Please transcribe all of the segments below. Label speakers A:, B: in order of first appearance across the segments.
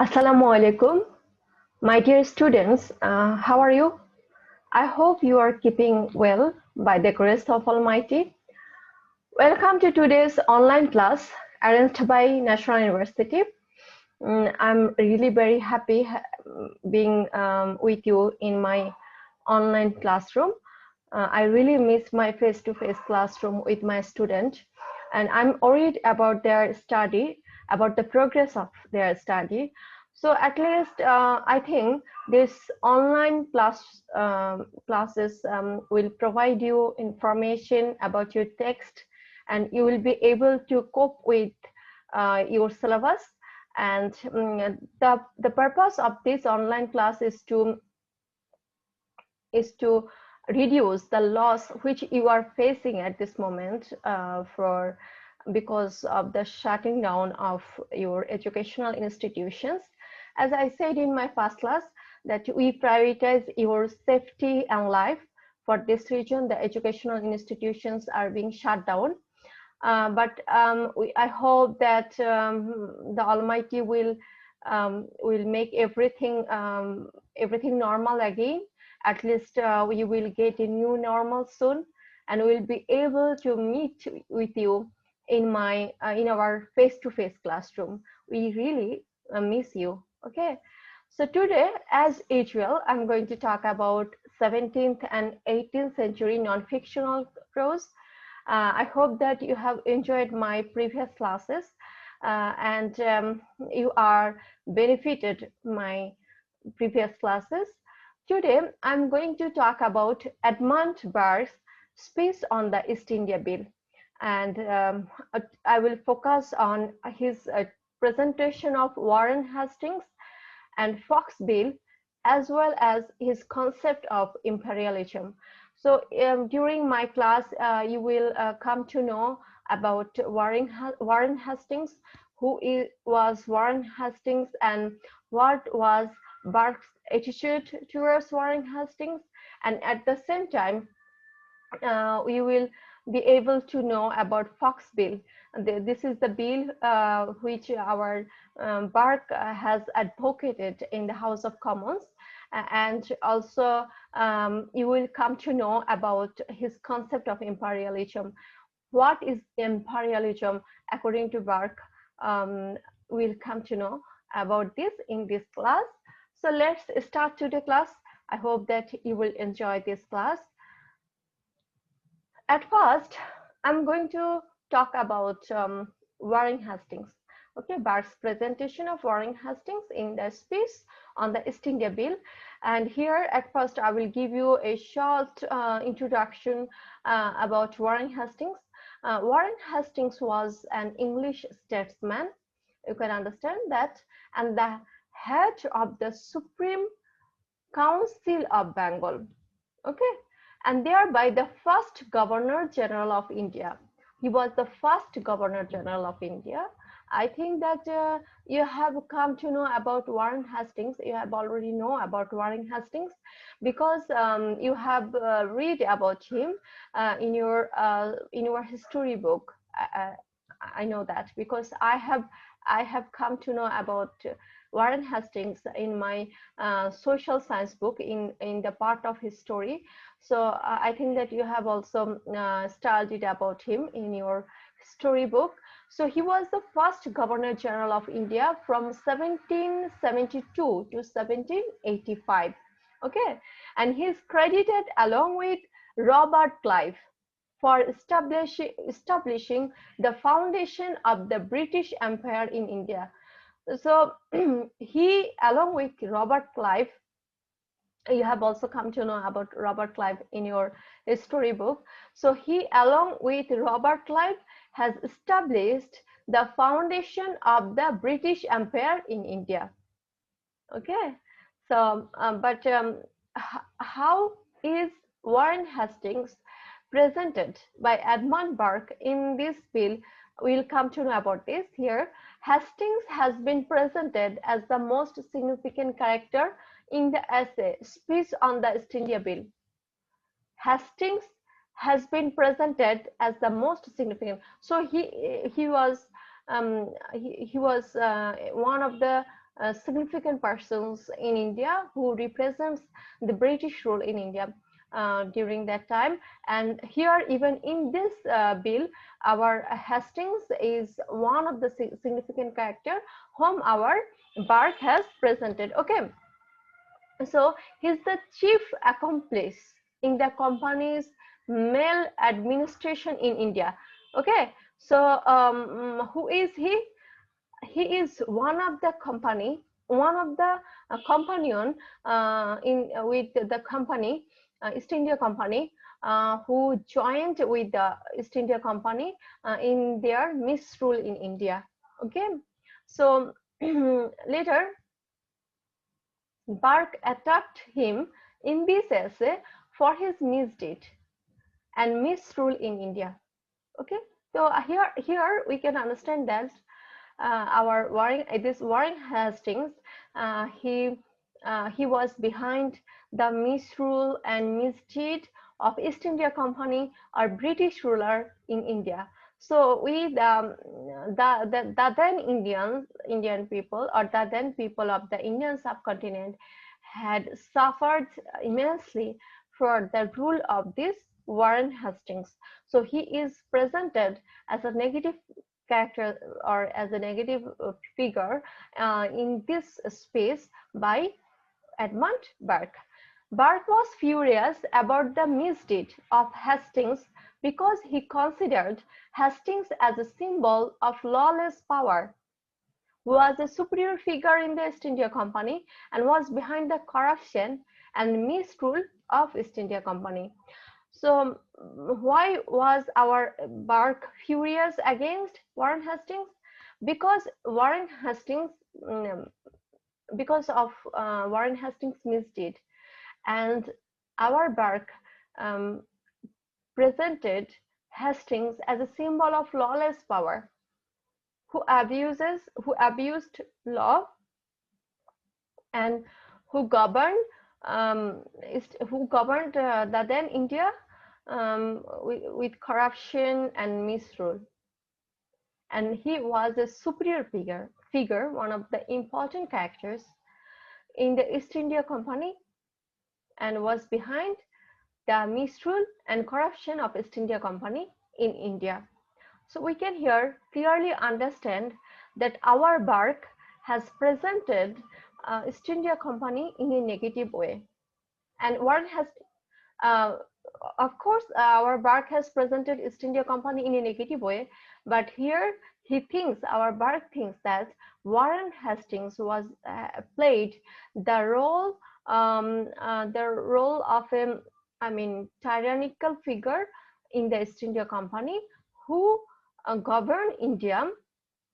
A: Assalamu alaikum, my dear students. How are you? I hope you are keeping well by the grace of Almighty. Welcome to today's online class arranged by National University. I'm really very happy being with you in my online classroom. I really miss my face-to-face classroom with my student, and I'm worried about their study, about the progress of their study. So at least I think this online classes will provide you information about your text, and you will be able to cope with your syllabus. And the purpose of this online class is to reduce the loss which you are facing at this moment for because of the shutting down of your educational institutions. As I said in my first class, that we prioritize your safety and life. For this region, the educational institutions are being shut down. But I hope that the Almighty will make everything normal again. At least we will get a new normal soon, and we'll be able to meet with you in our face-to-face classroom. We really miss you. Okay. So today, as usual, I'm going to talk about 17th and 18th century non-fictional prose. I hope that you have enjoyed my previous classes and you are benefited my previous classes. Today, I'm going to talk about Edmund Burke's speech on the East India Bill, and I will focus on his presentation of Warren Hastings and Fox Bill, as well as his concept of imperialism. So during my class, you will come to know about Warren Hastings, was Warren Hastings, and what was Burke's attitude towards Warren Hastings. And at the same time, we will be able to know about Fox Bill. This is the bill which our Burke has advocated in the House of Commons. And also you will come to know about his concept of imperialism. What is imperialism according to Burke? We'll come to know about this in this class. So let's start today's class. I hope that you will enjoy this class. At first, I'm going to talk about Warren Hastings. Okay, Burke's presentation of Warren Hastings in the speech on the East India Bill. And here, at first, I will give you a short introduction about Warren Hastings. Warren Hastings was an English statesman, you can understand that, and the head of the Supreme Council of Bengal. Okay, and thereby the first Governor General of India. He was the first Governor General of India. I think that you have come to know about Warren Hastings. You have already know about Warren Hastings because you have read about him in your history book. I know that because I have come to know about Warren Hastings in my social science book in the part of his story. So I think that you have also studied about him in your storybook. So he was the first Governor General of India from 1772 to 1785. Okay, and he is credited along with Robert Clive for establishing the foundation of the British Empire in India. So he, along with Robert Clive, you have also come to know about Robert Clive in your storybook. So he, along with Robert Clive, has established the foundation of the British Empire in India. Okay, so how is Warren Hastings presented by Edmund Burke in this bill? We'll come to know about this here. Hastings has been presented as the most significant character in the essay Speech on the East India Bill. Hastings has been presented as the most significant. So he was one of the significant persons in India who represents the British rule in India during that time. And here, even in this bill, our Hastings is one of the significant character whom our Burke has presented. Okay, so he's the chief accomplice in the company's maladministration in India. Okay, so who is he? He is one of the company, one of the companion in with the company, East India Company, who joined with the East India Company in their misrule in India. Okay, so later Burke attacked him in this essay for his misdeed and misrule in India. Okay, so here we can understand that our Warren Hastings, he was behind the misrule and misdeed of East India Company or British ruler in India. So we the then Indian people, or the then people of the Indian subcontinent, had suffered immensely for the rule of this Warren Hastings. So he is presented as a negative character or as a negative figure in this space by Edmund Burke. Burke was furious about the misdeed of Hastings because he considered Hastings as a symbol of lawless power, who was a superior figure in the East India Company and was behind the corruption and misrule of East India Company. So why was our Burke furious against Warren Hastings? Because Warren Hastings, because of Warren Hastings' misdeed, and our Burke presented Hastings as a symbol of lawless power, who abused law, and who governed the then India with corruption and misrule. And he was a superior figure, one of the important characters in the East India Company, and was behind the misrule and corruption of East India Company in India. So we can here clearly understand that our Burke has presented East India Company in a negative way. And Warren has, of course, our Burke has presented East India Company in a negative way, but here our Burke thinks that Warren Hastings was played the role of a, tyrannical figure in the East India Company, who governed India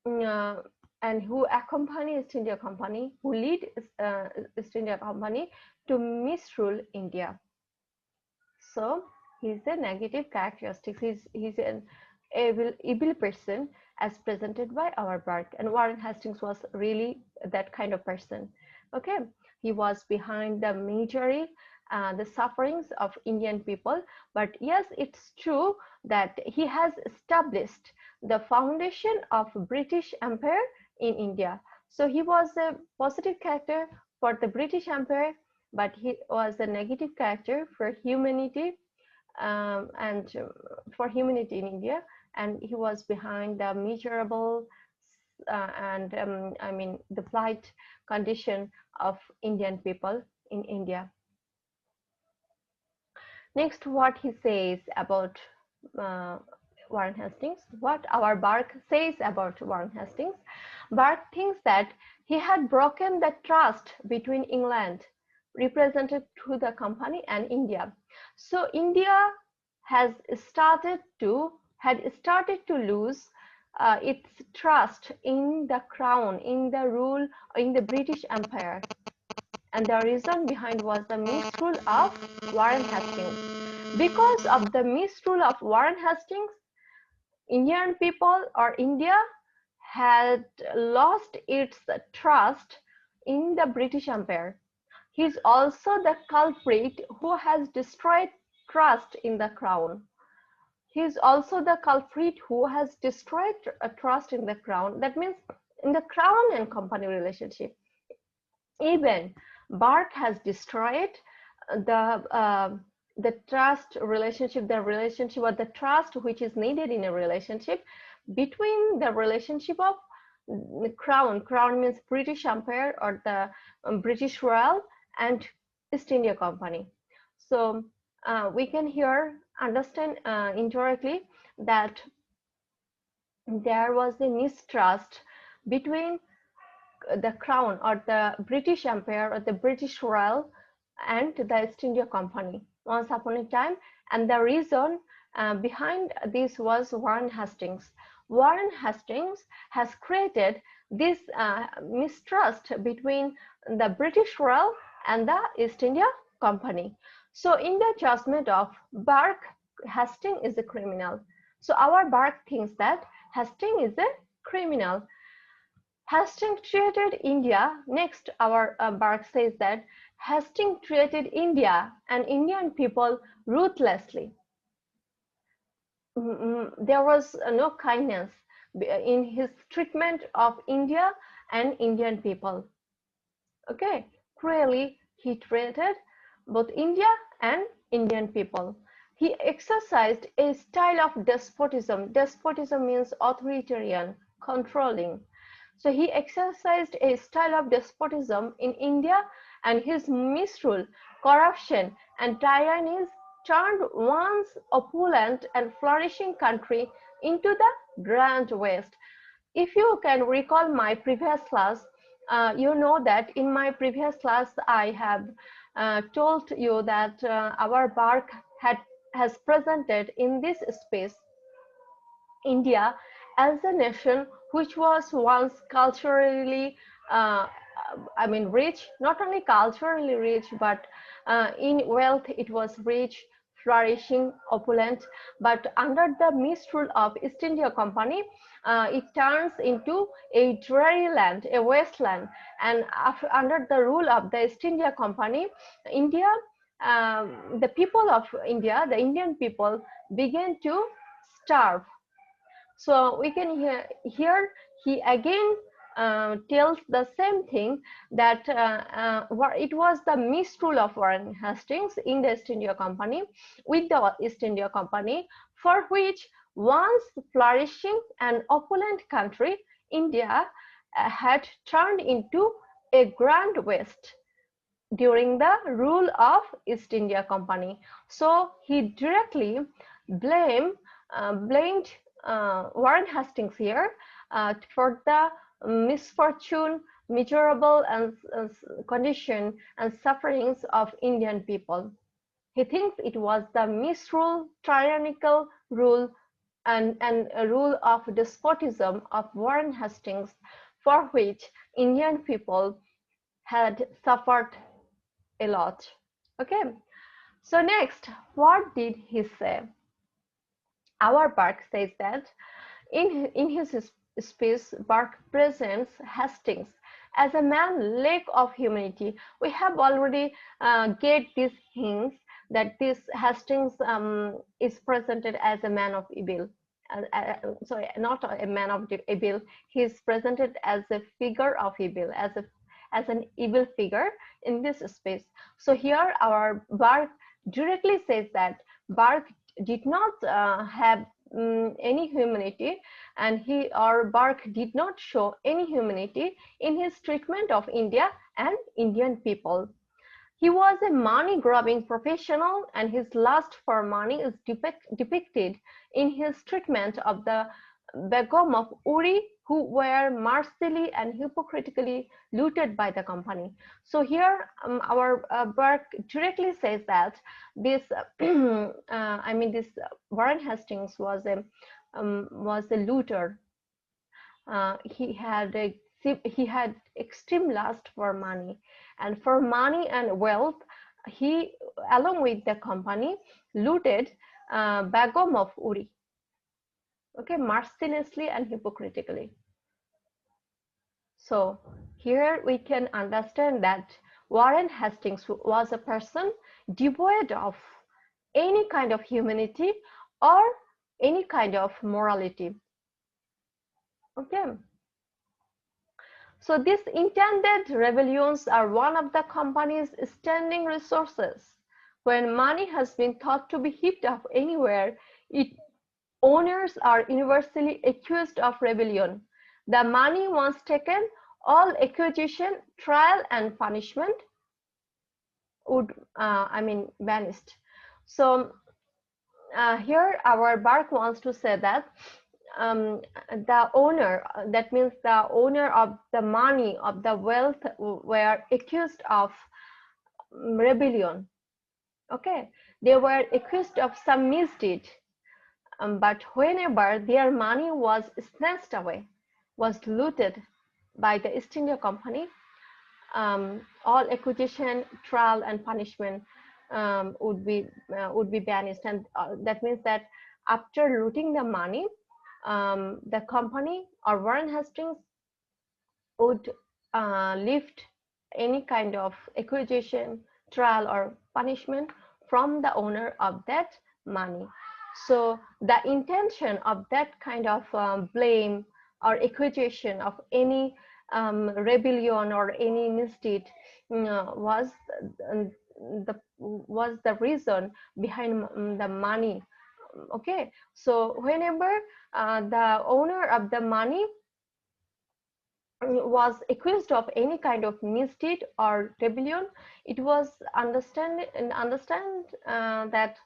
A: and who accompany East India Company, who lead East India Company to misrule India. So he's a negative characteristic. He's an evil person as presented by our Burke, and Warren Hastings was really that kind of person. Okay, he was behind the misery, the sufferings of Indian people. But yes, it's true that he has established the foundation of British Empire in India. So he was a positive character for the British Empire, but he was a negative character for humanity and for humanity in India, and he was behind the miserable and the plight condition of Indian people in India. Next, what he says about Warren Hastings, what our Burke says about Warren Hastings. Burke thinks that he had broken the trust between England, represented through the company, and India. So India had started to lose its trust in the crown, in the rule, in the British Empire. And the reason behind was the misrule of Warren Hastings. Because of the misrule of Warren Hastings, Indian people, or India, had lost its trust in the British Empire. He is also the culprit who has destroyed trust in the crown. He is also the culprit who has destroyed trust in the crown. That means in the crown and company relationship. Even Burke has destroyed the trust relationship, the relationship or the trust which is needed in a relationship between the relationship of crown. Crown means British Empire or the British Royal and East India Company. So we can here understand indirectly that there was a mistrust between the crown or the British Empire or the British Royal and the East India Company once upon a time, and the reason behind this was Warren Hastings. Warren Hastings has created this mistrust between the British Royal and the East India Company. So in the judgment of Burke, Hastings is a criminal. So our Burke thinks that Hastings is a criminal. Hastings treated India. Next, our Burke says that Hastings treated India and Indian people ruthlessly. There was no kindness in his treatment of India and Indian people. Okay, cruelly he treated both India and Indian people. He exercised a style of despotism. Despotism means authoritarian, controlling. So he exercised a style of despotism in India, and his misrule, corruption, and tyrannies turned once opulent and flourishing country into the Grand West. If you can recall my previous class, you know that in my previous class I have told you that our Burke has presented in this space India as a nation which was once culturally, rich, not only culturally rich, but in wealth it was rich, flourishing, opulent. But under the misrule of East India Company, it turns into a dreary land, a wasteland. And under the rule of the East India Company, India, the people of India, the Indian people, began to starve. So we can here he again tells the same thing, that it was the misrule of Warren Hastings in the East India Company with the East India Company, for which once flourishing and opulent country, India had turned into a Grand West during the rule of East India Company. So he directly blamed Warren Hastings here for the misfortune, miserable and condition and sufferings of Indian people. He thinks it was the misrule, tyrannical rule, and a rule of despotism of Warren Hastings, for which Indian people had suffered a lot. Okay, so next, what did he say? Our Burke says that in his speech, Burke presents Hastings as a man lack of humanity. We have already get these hints that this Hastings is presented as a man of evil. Sorry, not a man of evil. He is presented as a figure of evil, as an evil figure in this space. So here our Burke directly says that Burke did not have any humanity, and Burke did not show any humanity in his treatment of India and Indian people. He was a money-grubbing professional, and his lust for money is depicted in his treatment of the Begum of Uri, who were mercilessly and hypocritically looted by the company. So here our Burke directly says that this, this Warren Hastings was a looter. He had extreme lust for money, and for money and wealth, he, along with the company, looted Begum of Uri. Okay, mercilessly and hypocritically. So here we can understand that Warren Hastings was a person devoid of any kind of humanity or any kind of morality. Okay. So these intended rebellions are one of the company's standing resources. When money has been thought to be heaped up anywhere, its owners are universally accused of rebellion. The money once taken, all accusation, trial, and punishment would, vanished. So here our Bark wants to say that the owner, that means the owner of the money, of the wealth, were accused of rebellion. Okay, they were accused of some misdeed, but whenever their money was snatched away, was looted by the East India Company, all accusation, trial, and punishment would be banished, and that means that after looting the money, the company or Warren Hastings would lift any kind of accusation, trial, or punishment from the owner of that money. So the intention of that kind of blame or accusation of any rebellion or any misdeed was the reason behind the money. Okay, so whenever the owner of the money was accused of any kind of misdeed or rebellion, it was understand that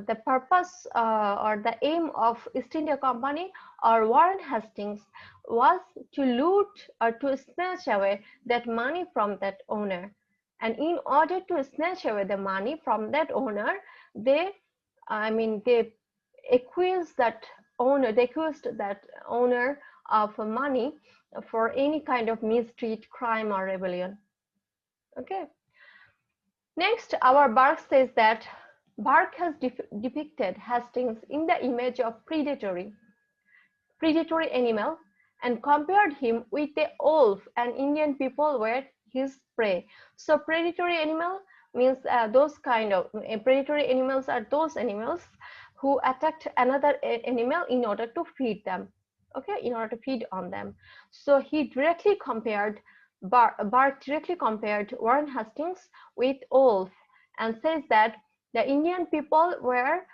A: the purpose or the aim of East India Company or Warren Hastings was to loot or to snatch away that money from that owner. And in order to snatch away the money from that owner, they accused that owner of money for any kind of misdeed, crime, or rebellion. Okay. Next, our Bark says that Bark has depicted Hastings in the image of predatory animal and compared him with a wolf, and Indian people were his prey. So predatory animal means those kind of predatory animals are those animals who attacked another animal in order to feed them. Okay, in order to feed on them. So he directly compared Bark directly compared Warren Hastings with wolf and says that the Indian people were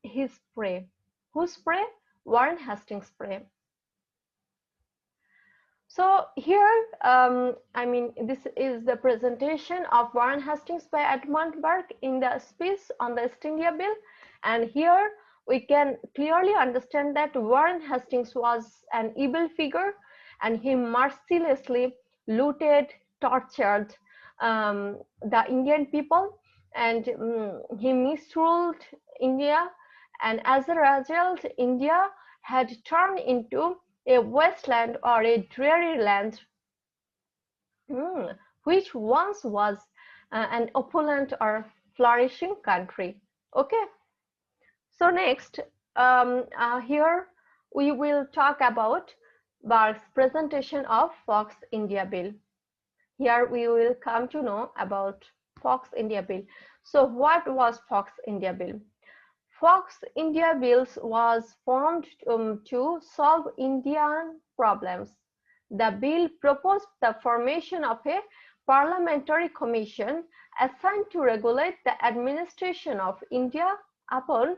A: his prey. Whose prey? Warren Hastings' prey. So here, this is the presentation of Warren Hastings by Edmund Burke in the speech on the East India Bill. And here we can clearly understand that Warren Hastings was an evil figure, and he mercilessly looted, tortured the Indian people, and he misruled India. And as a result, India had turned into a wasteland or a dreary land, which once was an opulent or flourishing country. Okay, so next, here we will talk about Bark's presentation of Fox India Bill. Here we will come to know about Fox India Bill. So what was Fox India Bill? Fox India Bills was formed to solve Indian problems. The bill proposed the formation of a parliamentary commission assigned to regulate the administration of India upon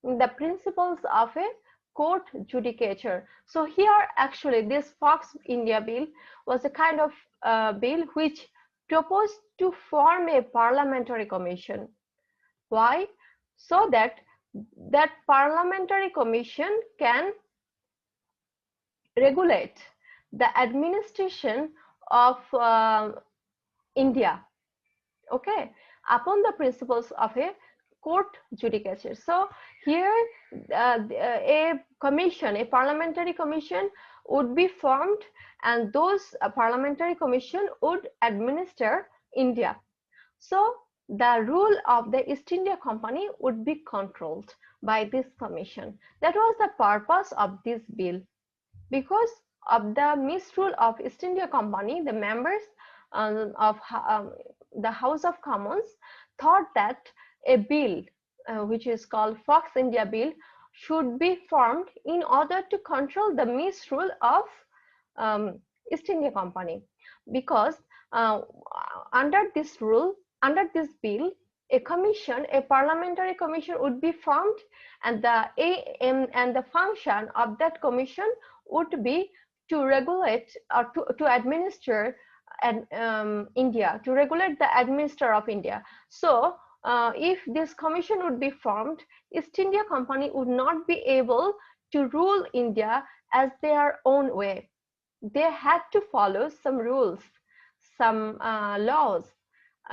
A: the principles of a court judicature. So here actually this Fox India Bill was a kind of bill which proposed to form a parliamentary commission. Why? So that parliamentary commission can regulate the administration of India, okay, upon the principles of a court judicature. So here a parliamentary commission would be formed, and those parliamentary commission would administer India. So the rule of the East India Company would be controlled by this commission. That was the purpose of this bill. Because of the misrule of East India Company, the members of the House of Commons thought that a bill, which is called Fox India Bill, should be formed in order to control the misrule of East India Company, because uh, under this rule, under this bill, a commission, a parliamentary commission would be formed, and the aim and the function of that commission would be to regulate or to administer and India, to regulate the administrator of India. So if this commission would be formed, East India Company would not be able to rule India as their own way. They had to follow some rules, some laws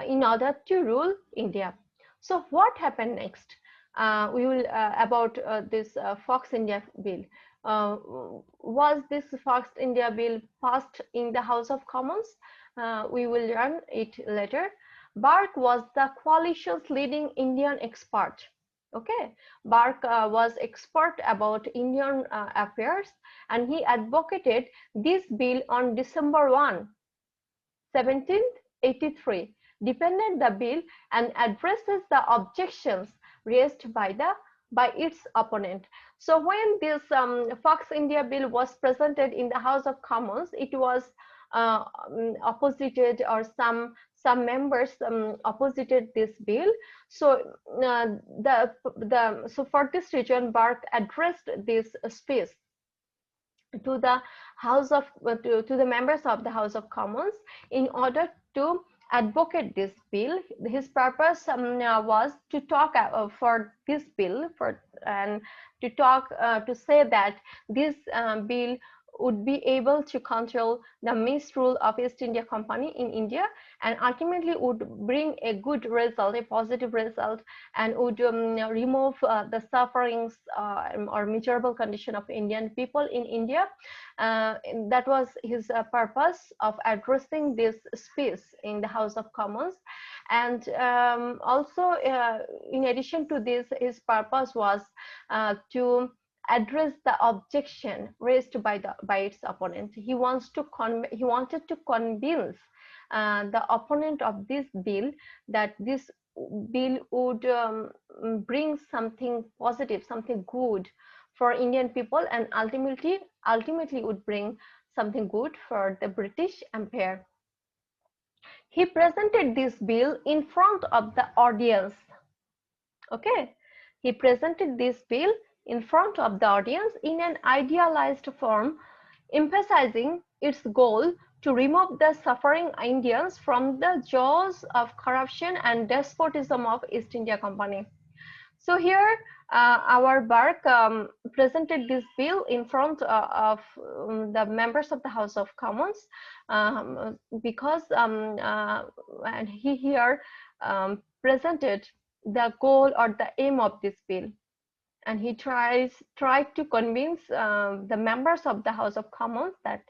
A: in order to rule India. So what happened next? We will about this Fox India bill. Was this Fox India bill passed in the House of Commons? We will learn it later. Burke was the coalition's leading Indian expert. Okay, Burke was expert about Indian affairs, and he advocated this bill on December 1, 1783, defended the bill and addresses the objections raised by its opponent. So when this Fox India bill was presented in the House of Commons, it was opposited, or some members opposited this bill. So so for this reason, Burke addressed this speech to the to the members of the House of Commons in order to advocate this bill. His purpose was to talk for this bill, and to talk to say that this bill would be able to control the misrule of East India Company in India, and ultimately would bring a good result, a positive result, and would remove the sufferings or miserable condition of Indian people in India. That was his purpose of addressing this speech in the House of Commons. And also, in addition to this, his purpose was to address the objection raised by its opponent. He wanted to convince the opponent of this bill that this bill would bring something positive, something good for Indian people, and ultimately would bring something good for the British Empire. He presented this bill in front of the audience. Okay, he presented this bill in front of the audience in an idealized form, emphasizing its goal to remove the suffering Indians from the jaws of corruption and despotism of East India Company. So here, our Burke presented this bill in front of the members of the House of Commons, because and he here presented the goal or the aim of this bill, and he tried to convince the members of the House of Commons that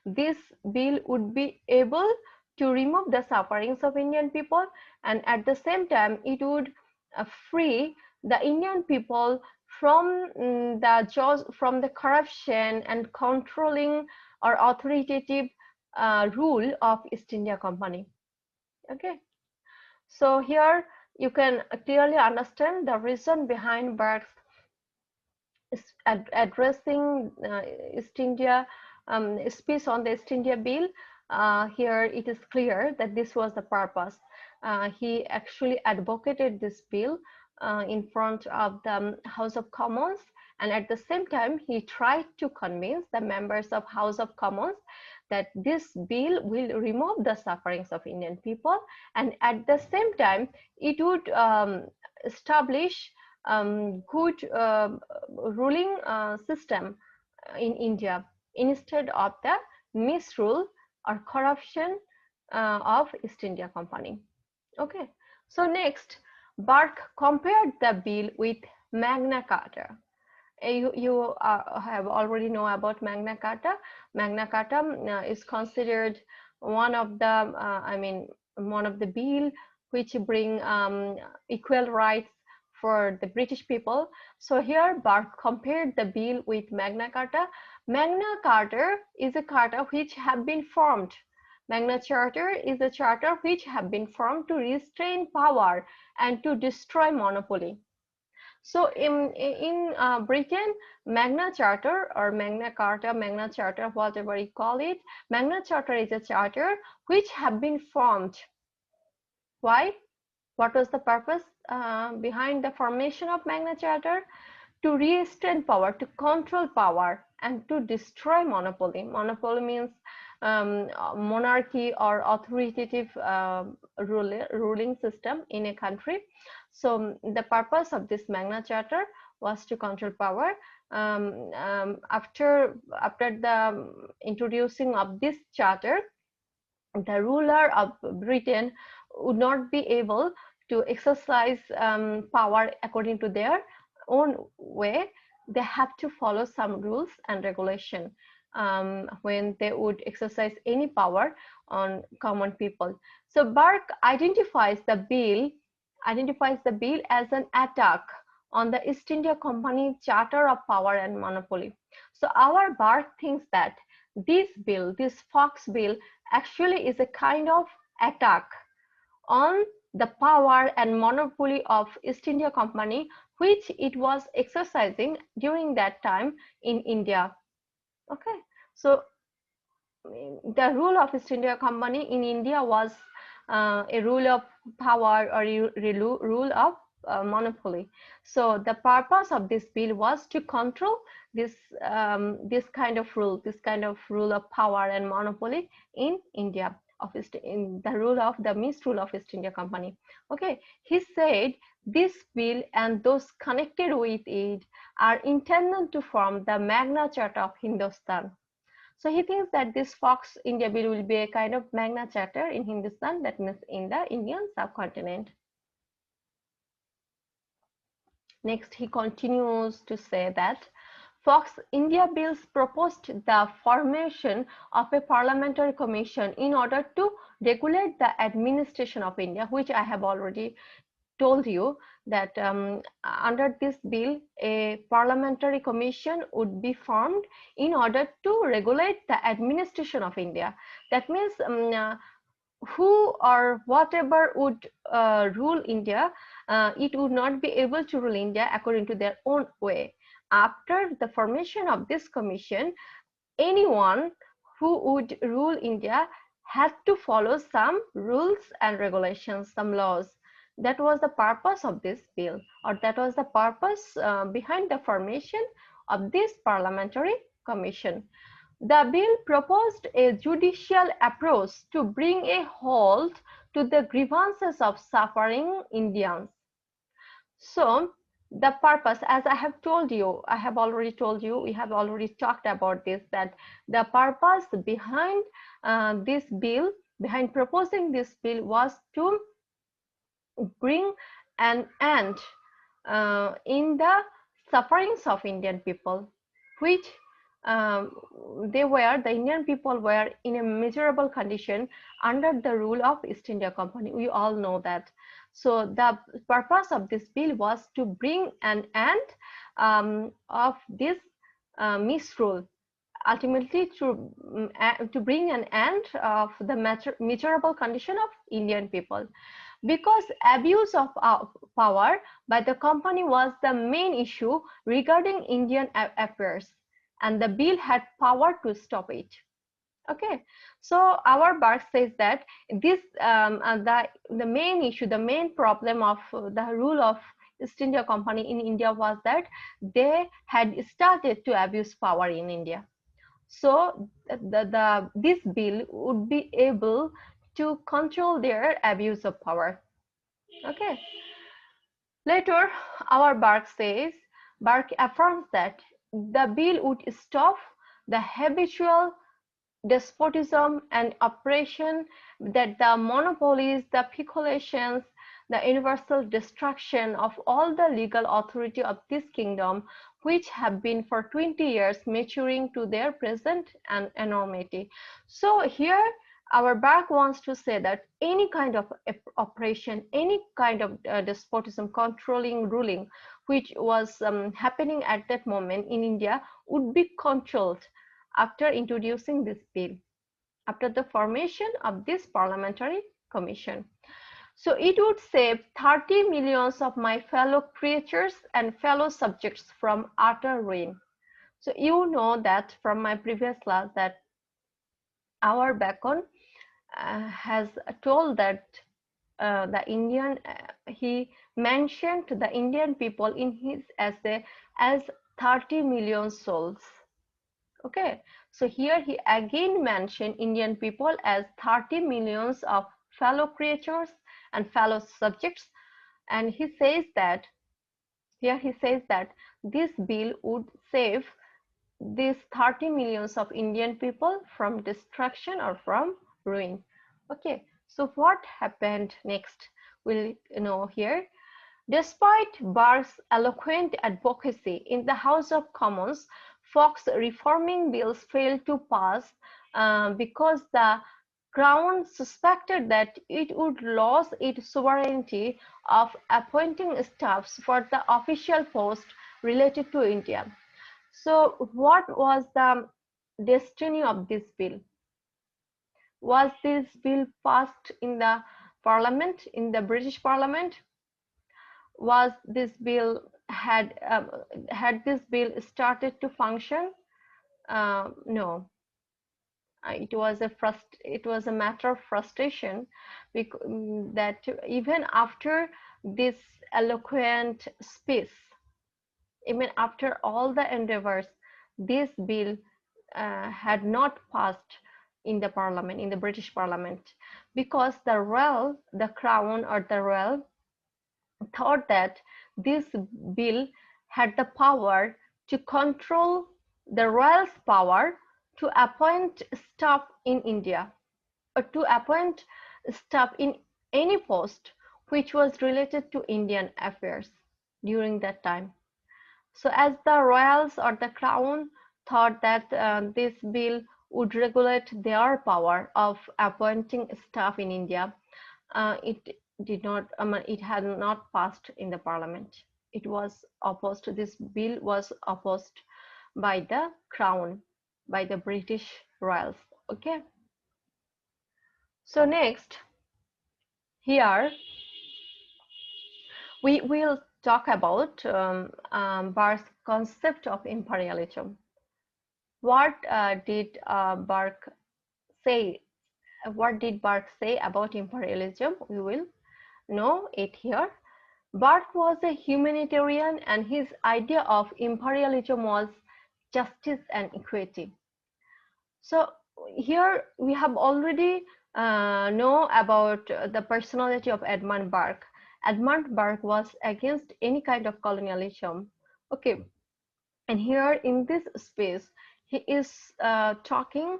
A: this bill would be able to remove the sufferings of Indian people, and at the same time it would free the Indian people from from the corruption and controlling or authoritative rule of East India Company. Okay, so here you can clearly understand the reason behind Burke's addressing East India speech on the East India bill. Here it is clear that this was the purpose. He actually advocated this bill in front of the House of Commons, and at the same time he tried to convince the members of House of Commons that this bill will remove the sufferings of Indian people, and at the same time it would establish good ruling system in India instead of the misrule or corruption of East India Company. Okay, so next, Burke compared the bill with Magna Carta. You have already know about Magna Carta. Magna Carta is considered one of the, one of the bill which bring equal rights for the British people. So here Burke compared the bill with Magna Carta. Magna Carta is a charter which have been formed. Magna Charta is a charter which have been formed to restrain power and to destroy monopoly. So in Britain, Magna Charter or Magna Carta, Magna Charter, whatever you call it, Magna Charter is a charter which have been formed. Why? What was the purpose behind the formation of Magna Charter? To restrain power, to control power, and to destroy monopoly. Monopoly means monarchy or authoritative ruling system in a country. So the purpose of this Magna Charter was to control power. After the introducing of this charter, the ruler of Britain would not be able to exercise power according to their own way. They have to follow some rules and regulation when they would exercise any power on common people. So Burke identifies the bill as an attack on the East India Company Charter of Power and Monopoly. So our Burke thinks that this bill, this Fox bill, actually is a kind of attack on the power and monopoly of East India Company, which it was exercising during that time in India. Okay, so the rule of East India Company in India was a rule of power or a rule of monopoly. So the purpose of this bill was to control this this kind of rule of power and monopoly in India, in the rule of the misrule of East India Company. Okay, he said this bill and those connected with it are intended to form the Magna Charta of Hindustan. So he thinks that this Fox India bill will be a kind of Magna Charter in Hindustan, that means in the Indian subcontinent. Next, he continues to say that Fox India bills proposed the formation of a parliamentary commission in order to regulate the administration of India, which I have already told you that under this bill, a parliamentary commission would be formed in order to regulate the administration of India. That means who or whatever would rule India, it would not be able to rule India according to their own way. After the formation of this commission, anyone who would rule India had to follow some rules and regulations, some laws. That was the purpose of this bill, or that was the purpose behind the formation of this parliamentary commission. The bill proposed a judicial approach to bring a halt to the grievances of suffering Indians. So the purpose, as I have told you, I have already told you, we have already talked about this, that the purpose behind this bill, behind proposing this bill, was to bring an end in the sufferings of Indian people, which the Indian people were in a miserable condition under the rule of East India Company. We all know that. So the purpose of this bill was to bring an end of this misrule, ultimately to bring an end of the miserable condition of Indian people. Because abuse of power by the company was the main issue regarding Indian affairs, and the bill had power to stop it. Okay, so our Burke says that this the main issue, the main problem of the rule of East India Company in India was that they had started to abuse power in India. So this bill would be able to control their abuse of power. Okay. Later, our Burke affirms that the bill would stop the habitual despotism and oppression, that the monopolies, the peculations, the universal destruction of all the legal authority of this kingdom, which have been for 20 years maturing to their present enormity. So here our Burke wants to say that any kind of oppression, any kind of despotism, controlling, ruling, which was happening at that moment in India would be controlled after introducing this bill, after the formation of this parliamentary commission. So it would save 30 millions of my fellow creatures and fellow subjects from utter ruin. So you know that from my previous class that our Bacon has told that the Indian he mentioned the Indian people in his essay as 30 million souls. Okay, so here he again mentioned Indian people as 30 millions of fellow creatures and fellow subjects, and he says that here he says that this bill would save these 30 millions of Indian people from destruction or from ruin. Okay, so what happened next? We'll know here. Despite Burke's eloquent advocacy in the House of Commons, Fox's reforming bills failed to pass because the Crown suspected that it would lose its sovereignty of appointing staffs for the official post related to India. So, what was the destiny of this bill? Was this bill passed in the Parliament, in the British Parliament? Was this bill had this bill started to function? No, it was a matter of frustration that even after this eloquent speech, even after all the endeavors, this bill had not passed in the parliament, in the British Parliament, because the Crown or the royal thought that this bill had the power to control the royal's power to appoint staff in India or to appoint staff in any post which was related to Indian affairs during that time. So as the royals or the crown thought that this bill would regulate their power of appointing staff in India, it did not, it had not passed in the parliament. It was opposed, this bill was opposed by the crown, by the British royals. Okay. So next, here we will talk about Burke's concept of imperialism. What did Burke say? What did Burke say about imperialism? We will know it here. Burke was a humanitarian, and his idea of imperialism was justice and equity. So here we have already know about the personality of Edmund Burke. Edmund Burke was against any kind of colonialism. Okay, and here in this space, he is talking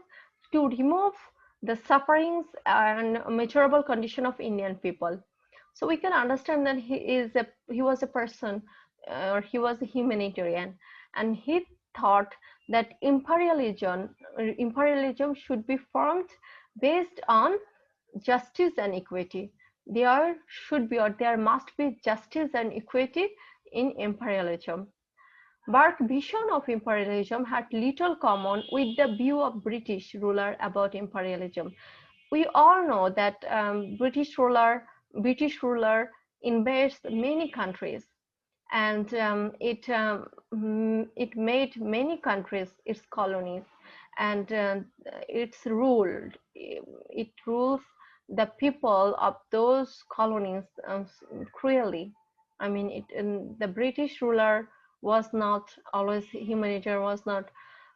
A: to remove the sufferings and miserable condition of Indian people. So we can understand that he was a person or he was a humanitarian, and he thought that imperialism should be formed based on justice and equity. There should be or there must be justice and equity in imperialism. Burke's vision of imperialism had little common with the view of British ruler about imperialism. We all know that British ruler invades many countries, and it made many countries its colonies, and it rules the people of those colonies cruelly. I mean, the British ruler was not always humanitarian, was not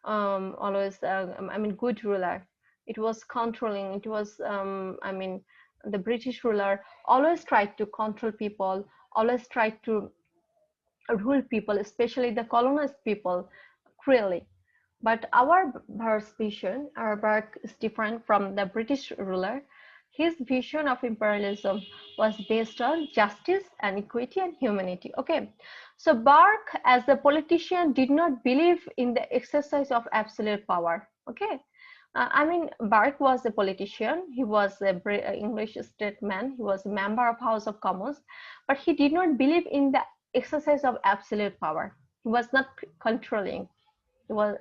A: always I mean good ruler. It was controlling. It was I mean, the British ruler always tried to control people, always tried to rule people, especially the colonized people, cruelly. But our Bhart's vision, our Bharat is different from the British ruler. His vision of imperialism was based on justice and equity and humanity. Okay, so Burke, as a politician, did not believe in the exercise of absolute power. Okay, I mean, Burke was a politician. He was a English statesman. He was a member of House of Commons, but he did not believe in the exercise of absolute power. He was not controlling.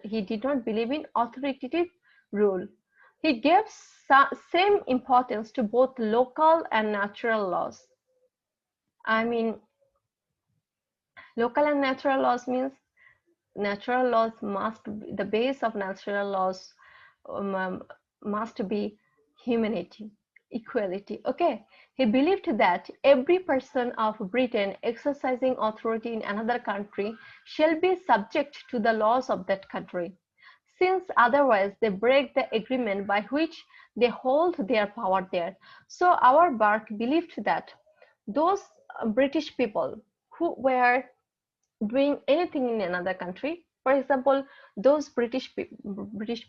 A: He did not believe in authoritative rule. He gives same importance to both local and natural laws. I mean, local and natural laws means natural laws must be, the base of natural laws must be humanity, equality. Okay, he believed that every person of Britain exercising authority in another country shall be subject to the laws of that country, since otherwise they break the agreement by which they hold their power there. So our Burke believed that those British people who were doing anything in another country, for example, those British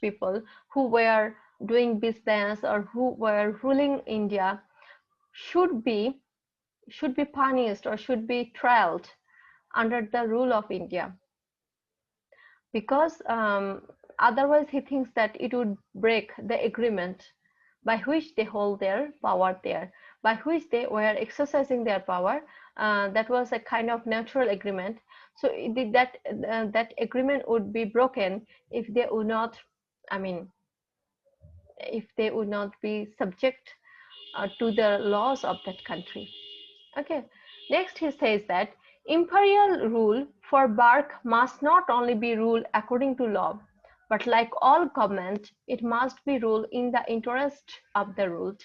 A: people who were doing business or who were ruling India should be punished or should be trialed under the rule of India, because otherwise he thinks that it would break the agreement by which they hold their power there, by which they were exercising their power. That was a kind of natural agreement. So that agreement would be broken if they would not, I mean, if they would not be subject to the laws of that country. Okay. Next, he says that imperial rule for Burke must not only be ruled according to law, but like all government, it must be ruled in the interest of the ruled.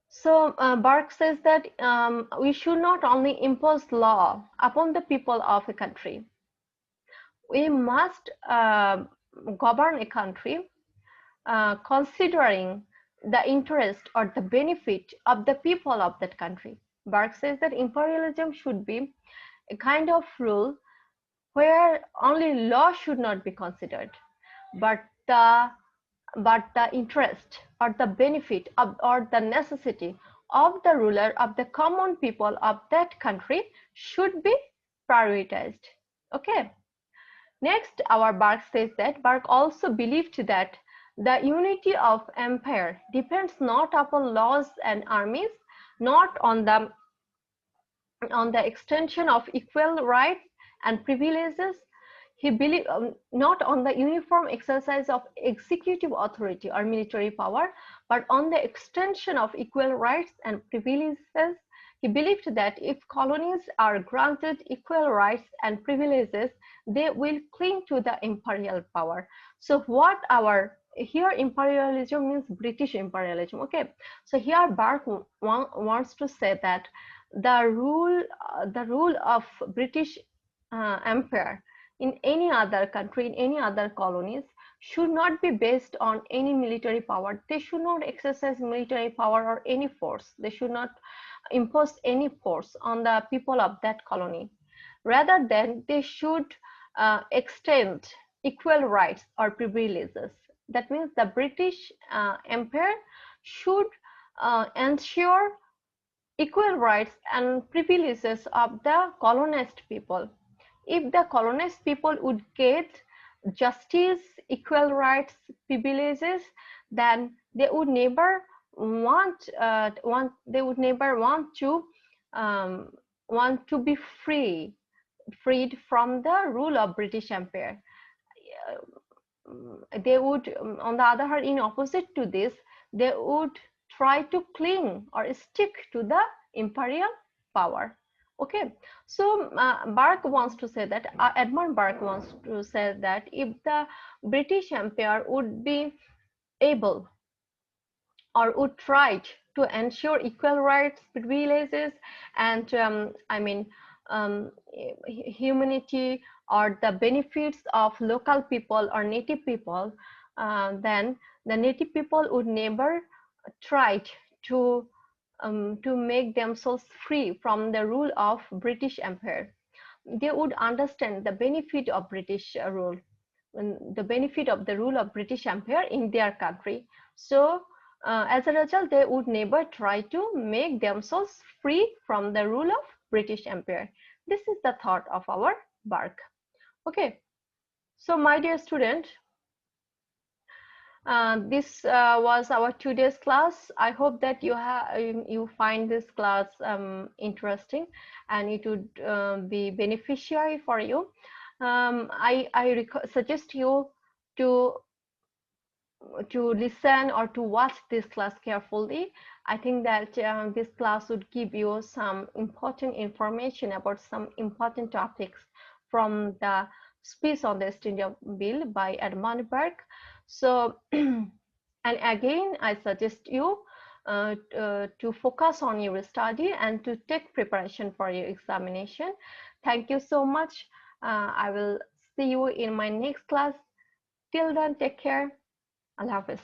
A: So Burke says that we should not only impose law upon the people of a country, we must govern a country considering the interest or the benefit of the people of that country. Burke says that imperialism should be a kind of rule where only law should not be considered, but the interest or the benefit of, or the necessity of the ruler, of the common people of that country should be prioritized. Okay. Next, our Burke says that Burke also believed that the unity of empire depends not upon laws and armies, not on the extension of equal rights and privileges. He believed not on the uniform exercise of executive authority or military power, but on the extension of equal rights and privileges. He believed that if colonies are granted equal rights and privileges, they will cling to the imperial power. So what our here imperialism means British imperialism. Okay, so here Burke wants to say that the rule of British empire in any other country, in any other colonies, should not be based on any military power. They should not exercise military power or any force. They should not impose any force on the people of that colony. Rather than they should extend equal rights or privileges. That means the British empire should ensure equal rights and privileges of the colonized people. If the colonized people would get justice, equal rights, privileges, then they would never they would never want to be freed from the rule of British Empire. They would, on the other hand, in opposite to this, they would try to cling or stick to the imperial power. Okay, so Burke wants to say that Edmund Burke wants to say that if the British Empire would be able or would try to ensure equal rights, privileges, and humanity or the benefits of local people or native people, then the native people would never try to make themselves free from the rule of British Empire. They would understand the benefit of British rule, the benefit of the rule of British Empire in their country. So as a result, they would never try to make themselves free from the rule of British Empire. This is the thought of our Burke. Okay, so my dear student, this was our today's class. I hope that you find this class interesting and it would be beneficiary for you. I suggest you to to listen or to watch this class carefully. I think that this class would give you some important information about some important topics from the speech on the East India Bill by Edmund Burke. So, and again, I suggest you to focus on your study and to take preparation for your examination. Thank you so much. I will see you in my next class. Till then, take care. Allah Hafiz.